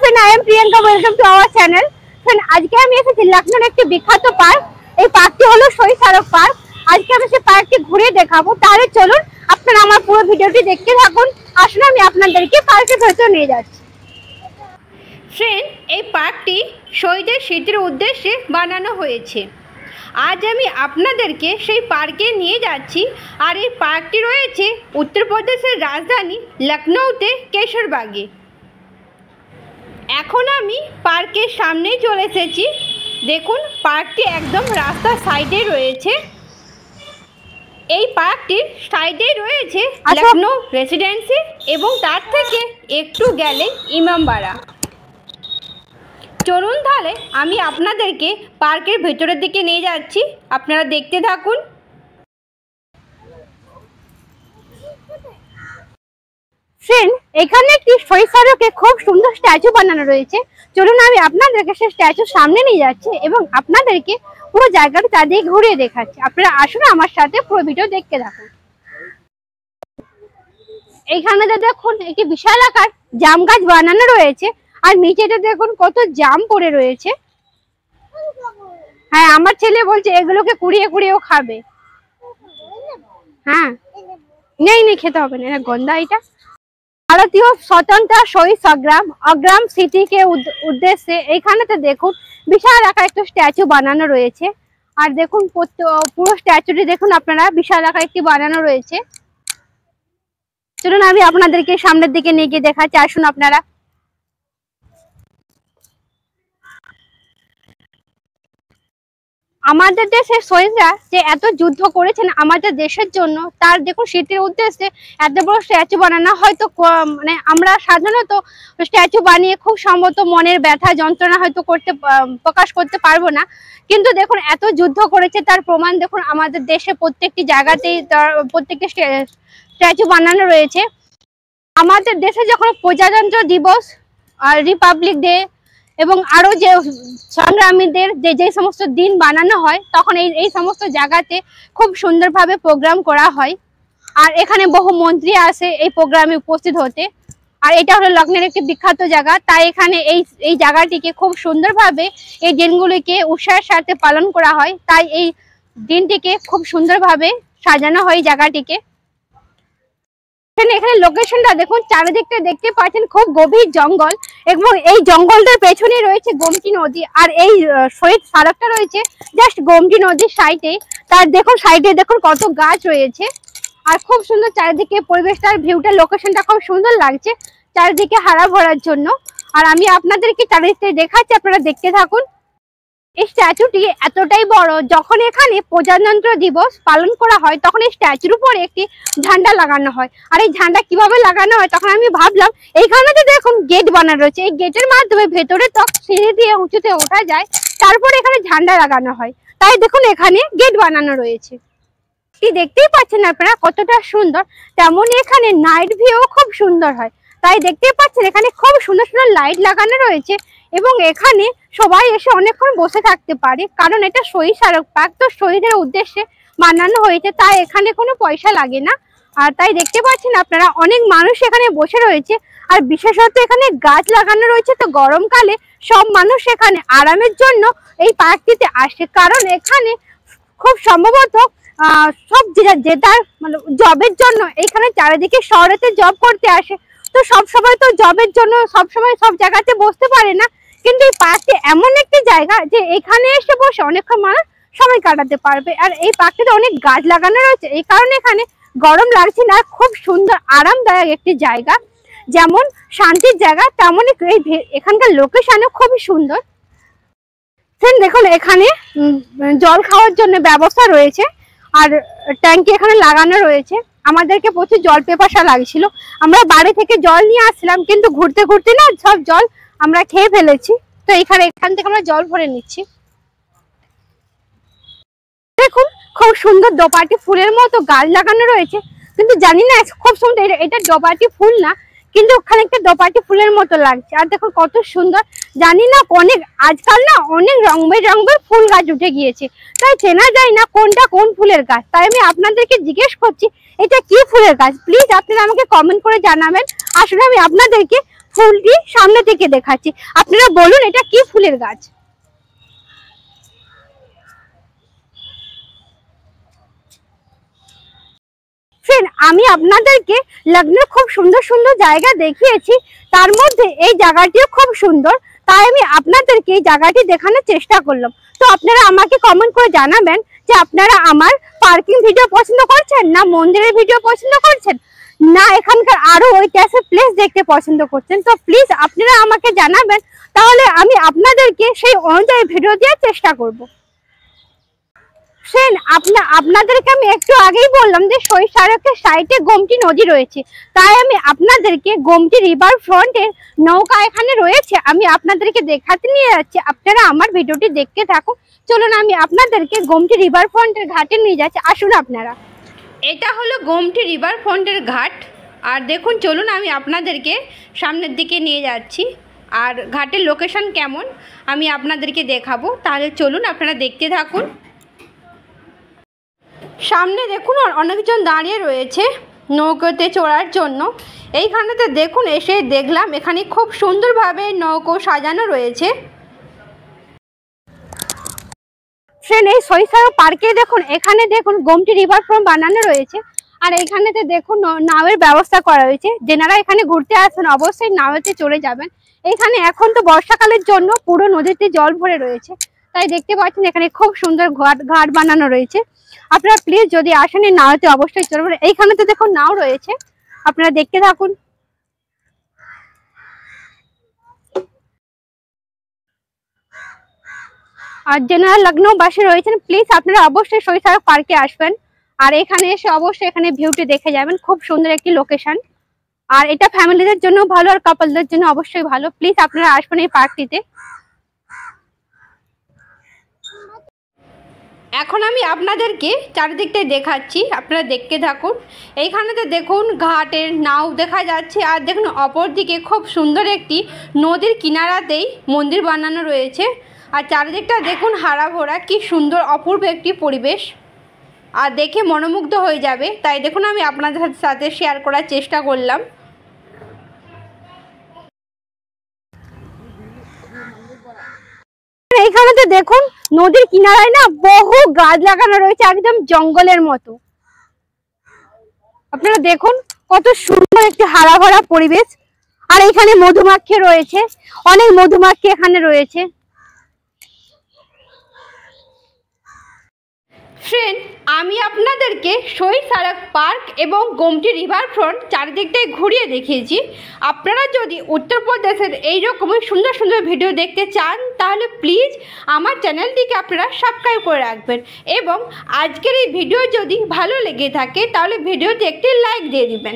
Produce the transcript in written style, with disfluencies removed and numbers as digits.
friend, I am Priyanka. Welcome to our channel. Friend, আজকে আমি এসেছি লখনউর একটি বিখ্যাত পার্ক। এই পার্কটি হলো শহীদ স্মারক পার্ক। আজকে আমি সেই পার্কটি ঘুরে দেখাবো। তাহলে চলুন আপনারা আমার পুরো ভিডিওটি দেখতে থাকুন। আসুন আমি আপনাদেরকে পার্কের ভেতরে নিয়ে যাচ্ছি। ফ্রেন্ড, এই পার্কটি শহীদের স্মৃতির উদ্দেশ্যে বানানো হয়েছে। আজ আমি আপনাদেরকে সেই পার্কে নিয়ে যাচ্ছি। আর এই পার্কটি রয়েছে উত্তরপ্রদেশের রাজধানী লখনউতে কেশরবাগে। এখন আমি পার্কের সামনেই চলে এসেছি। দেখুন, পার্কটি একদম রাস্তার সাইডে রয়েছে। এই পার্কটির সাইডেই রয়েছে লখনউ রেসিডেন্সি এবং তার থেকে একটু গেলে ইমামবাড়া। চলুন তাহলে আমি আপনাদেরকে পার্কের ভেতরের দিকে নিয়ে যাচ্ছি, আপনারা দেখতে থাকুন। ফ্রেন্ড, এখানে একটি শহীদ স্মারকে খুব সুন্দর স্ট্যাচু বানানো রয়েছে। চলুন আমি আপনাদেরকে সেই স্ট্যাচুর সামনে নিয়ে যাচ্ছি এবং আপনাদেরকে পুরো জায়গাটা চারদিকে ঘুরিয়ে দেখাচ্ছি। আপনারা আসুন আমার সাথে পুরো ভিডিও দেখতে থাকুন। এইখানে দেখুন একটি বিশাল আকার জাম গাছ বানানো রয়েছে। আর নিচেটা দেখুন কত জাম পড়ে রয়েছে। হ্যাঁ, আমার ছেলে বলছে এগুলোকে কুড়িয়ে কুড়িয়েও খাবে। হ্যাঁ, নেই খেতে হবে না, গন্ধা। এটা ভারতীয় স্বতন্ত্র শহীদ সংগ্রাম অগ্রাম স্মৃতিকে উদ্দেশ্যে এইখানেতে দেখুন বিশাল আকার একটা স্ট্যাচু বানানো রয়েছে। আর দেখুন পুরো স্ট্যাচুটি দেখুন আপনারা, বিশাল আকার একটি বানানো রয়েছে। চলুন আমি আপনাদেরকে সামনের দিকে নিয়ে গিয়ে দেখাচ্ছি, আসুন আপনারা। আমাদের দেশের শহীদরা যে এত যুদ্ধ করেছেন আমাদের দেশের জন্য, তার দেখুন স্মৃতির উদ্দেশ্যে এত বড় স্ট্যাচু বানানো। হয়তো মানে আমরা সাধারণত স্ট্যাচু বানিয়ে খুব সম্ভবত মনের ব্যথা যন্ত্রণা হয়তো প্রকাশ করতে পারবো না, কিন্তু দেখুন এত যুদ্ধ করেছে তার প্রমাণ দেখুন আমাদের দেশে প্রত্যেকটি জায়গাতেই প্রত্যেকটি স্ট্যাচু বানানো রয়েছে। আমাদের দেশে যখন প্রজাতন্ত্র দিবস, রিপাবলিক ডে এবং আরো যে সংগ্রামীদের যে সমস্ত দিন বানানো হয়, তখন এই সমস্ত জায়গাতে খুব সুন্দরভাবে প্রোগ্রাম করা হয়। আর এখানে বহু মন্ত্রী আসে এই প্রোগ্রামে উপস্থিত হতে। আর এটা হলো লখনউর একটি বিখ্যাত জায়গা, তাই এখানে এই জায়গাটিকে খুব সুন্দরভাবে এই দিনগুলিকে উৎসাহের সাথে পালন করা হয়। তাই এই দিনটিকে খুব সুন্দরভাবে সাজানো হয় এই জায়গাটিকে। এখানে লোকেশনটা দেখুন, চারিদিকটা দেখতে পাচ্ছেন খুব গভীর জঙ্গল এবং এই জঙ্গলটার পেছনে রয়েছে গোমতী নদী। আর এই শহীদ স্মারকটা রয়েছে জাস্ট গোমতী নদীর সাইডে। তার দেখুন সাইডে দেখুন কত গাছ রয়েছে। আর খুব সুন্দর চারিদিকে পরিবেশটার ভিউটা, লোকেশনটা খুব সুন্দর লাগছে চারিদিকে হারা ভরার জন্য। আর আমি আপনাদেরকে চারিদিকে দেখাচ্ছি, আপনারা দেখতে থাকুন। এই স্ট্যাচুটি এতটাই বড়, যখন এখানে প্রজাতন্ত্র দিবস পালন করা হয় তখন এই স্ট্যাচুর উপরে একটি ঝান্ডা লাগানো হয়। আর এই ঝান্ডা কিভাবে লাগানো হয় তখন আমি ভাবলাম, এইখানে দেখুন গেট বানানো রয়েছে, এই গেটের মাধ্যমে ভেতরে তো সিঁড়ি দিয়ে উঁচুতে ওঠা যায়, তারপর এখানে ঝান্ডা লাগানো হয়। তাই দেখুন এখানে গেট বানানো রয়েছে। দেখতেই পাচ্ছেন আপনারা কতটা সুন্দর। তেমনই এখানে নাইট ভিউ খুব সুন্দর হয়। তাই দেখতেই পাচ্ছেন এখানে খুব সুন্দর সুন্দর লাইট লাগানো রয়েছে এবং এখানে সবাই এসে অনেকক্ষণ বসে থাকতে পারে, কারণ এটা শহীদ স্মারক পার্ক, তো শহীদের উদ্দেশ্যে বানানো হয়েছে, তাই এখানে কোনো পয়সা লাগে না। আর তাই দেখতে পাচ্ছেন আপনারা অনেক মানুষ এখানে বসে রয়েছে। আর বিশেষত এখানে গাছ লাগানো রয়েছে, তো গরমকালে সব মানুষ এখানে আরামের জন্য এই পার্কটিতে আসে, কারণ এখানে খুব সম্ভবত সব জেতার মানে জবের জন্য এখানে চারিদিকে শহরেতে জব করতে আসে। তো সব সময় তো জবের জন্য সব সময় সব জায়গাতে বসতে পারে না, কিন্তু এই পার্কটি এমন একটি জায়গা যে এখানে এসে বসে অনেকক্ষণ মানুষ সময় কাটাতে পারবে। আর এই পার্কটিতে অনেক গাছ লাগানো রয়েছে, এই কারণে এখানে গরম লাগছে না। খুব সুন্দর আরামদায়ক একটি জায়গা, যেমন শান্তির জায়গা তেমনই এখানকার লোকেশনও খুবই সুন্দর। দেখুন এখানে জল খাওয়ার জন্য ব্যবস্থা রয়েছে আর ট্যাঙ্কি এখানে লাগানো রয়েছে। আমাদেরকে প্রচুর জল পেপাসা লাগছিল, আমরা বাড়ি থেকে জল নিয়ে আসলাম, কিন্তু ঘুরতে ঘুরতে না সব জল আমরা খেয়ে ফেলেছি। তো এখান থেকে আমরা জল ভরে নিচ্ছি। দেখুন খুব সুন্দর দোপাটি ফুলের মতো গাছ লাগানো রয়েছে, কিন্তু জানি না খুব সুন্দর, এটা দোপাটি ফুল না, কিন্তু ওখানে একটা দোপাটি ফুলের মতো লাগছে। আর দেখুন কত সুন্দর, জানি না অনেক আজকাল না অনেক রং বেরঙের ফুল গাছ উঠে গিয়েছে, তাই চেনা যায় না কোনটা কোন ফুলের গাছ। তাই আমি আপনাদেরকে জিজ্ঞেস করছি এটা কি ফুলের গাছ, প্লিজ আপনারা আমাকে কমেন্ট করে জানাবেন। আসলে আমি আপনাদেরকে ফুলটি সামনে থেকে দেখাচ্ছি। আপনারা বলুন এটা কি ফুলের গাছ? ফ্রেন্ড, আমি আপনাদেরকে লখনউর খুব সুন্দর সুন্দর জায়গা দেখিয়েছি, তার মধ্যে এই জায়গাটিও খুব সুন্দর, তাই আমি আপনাদেরকে এই জায়গাটি দেখানোর চেষ্টা করলাম। তো আপনারা আমাকে কমেন্ট করে জানাবেন যে আপনারা আমার পার্কিং ভিডিও পছন্দ করছেন, না মন্দিরের ভিডিও পছন্দ করছেন, না এখানকার আরো ঐতিহাসিক প্লেস দেখতে পছন্দ করছেন। তো প্লিজ আপনারা আমাকে জানাবেন, তাহলে আমি আপনাদেরকে সেই অনুযায়ী ভিডিও দেওয়ার চেষ্টা করব। ফ্রেন্ড, আপনাদেরকে আমি একটু আগেই বললাম যে শহীদ স্মারকের সাইডে গোমতী নদী রয়েছে, তাই আমি আপনাদেরকে গোমতী রিভার ফ্রন্টের নৌকা এখানে রয়েছে, আমি আপনাদেরকে দেখাতে নিয়ে যাচ্ছি। আপনারা আমার ভিডিওটি দেখতে থাকুন। চলুন আমি আপনাদেরকে গোমতী রিভার ফ্রন্টের ঘাটে নিয়ে যাচ্ছি, আসুন আপনারা। এটা হলো গোমতী রিভার ফ্রন্টের ঘাট। আর দেখুন, চলুন আমি আপনাদেরকে সামনের দিকে নিয়ে যাচ্ছি, আর ঘাটের লোকেশন কেমন আমি আপনাদেরকে দেখাবো। তাহলে চলুন আপনারা দেখতে থাকুন। সামনে দেখুন অনেকজন দাঁড়িয়ে রয়েছে নৌকোতে চড়ার জন্য। এইখানেতে দেখুন এসে দেখলাম এখানে খুব সুন্দরভাবে নৌকো সাজানো রয়েছে। ফ্রেন্ড, এই শহীদ স্মারক পার্কে দেখুন, এখানে দেখুন গোমতী রিভার ফ্রন্ট বানানো রয়েছে, আর এইখানেতে দেখুন নাওয়ের ব্যবস্থা করা হয়েছে। যেনারা এখানে ঘুরতে আসেন অবশ্যই নাওয়েতে চলে যাবেন। এখানে এখন তো বর্ষাকালের জন্য পুরো নদীতে জল ভরে রয়েছে, তাই দেখতে পাচ্ছেন এখানে খুব সুন্দর ঘাট বানানো রয়েছে। আপনারা প্লিজ যদি আসেন এই নাওতে অবশ্যই চলবেন। এইখানে তো দেখুন নাও রয়েছে, আপনারা দেখতে থাকুন। আর যারা লখনউ বাসী রয়েছেন প্লিজ আপনারা অবশ্যই শহীদ স্মারক পার্কে আসবেন, আর এখানে এসে অবশ্যই এখানে ভিউটি দেখে যাবেন। খুব সুন্দর একটি লোকেশন, আর এটা ফ্যামিলিদের জন্য ভালো আর কাপলদের জন্য অবশ্যই ভালো। প্লিজ আপনারা আসবেন এই পার্কটিতে। এখন আমি আপনাদেরকে চারিদিকটাই দেখাচ্ছি, আপনারা দেখতে থাকুন। এইখানেতে দেখুন ঘাটের নাও দেখা যাচ্ছে, আর দেখুন অপর দিকে খুব সুন্দর একটি নদীর কিনারাতেই মন্দির বানানো রয়েছে। আর চারিদিকটা দেখুন হারা ভরা, কি সুন্দর অপূর্ব একটি পরিবেশ, আর দেখে মনোমুগ্ধ হয়ে যাবে। তাই দেখুন আমি আপনাদের সাথে শেয়ার করার চেষ্টা করলাম। এইখানেতে দেখুন নদীর কিনারায় না বহু গাছ লাগানো রয়েছে, একদম জঙ্গলের মতো। আপনারা দেখুন কত সুন্দর একটি হারা ভরা পরিবেশ, আর এখানে মধুমাছি রয়েছে, অনেক মধুমাছি এখানে রয়েছে। ফ্রেন্ড, আমি আপনাদেরকে শহীদ স্মারক পার্ক এবং গোমতী রিভার ফ্রন্ট চারিদিকটাই ঘুরিয়ে দেখিয়েছি। আপনারা যদি উত্তরপ্রদেশের এইরকমই সুন্দর সুন্দর ভিডিও দেখতে চান, তাহলে প্লিজ আমার চ্যানেলটিকে আপনারা সাবস্ক্রাইব করে রাখবেন, এবং আজকের এই ভিডিও যদি ভালো লেগে থাকে তাহলে ভিডিওতে একটি লাইক দিয়ে দিবেন।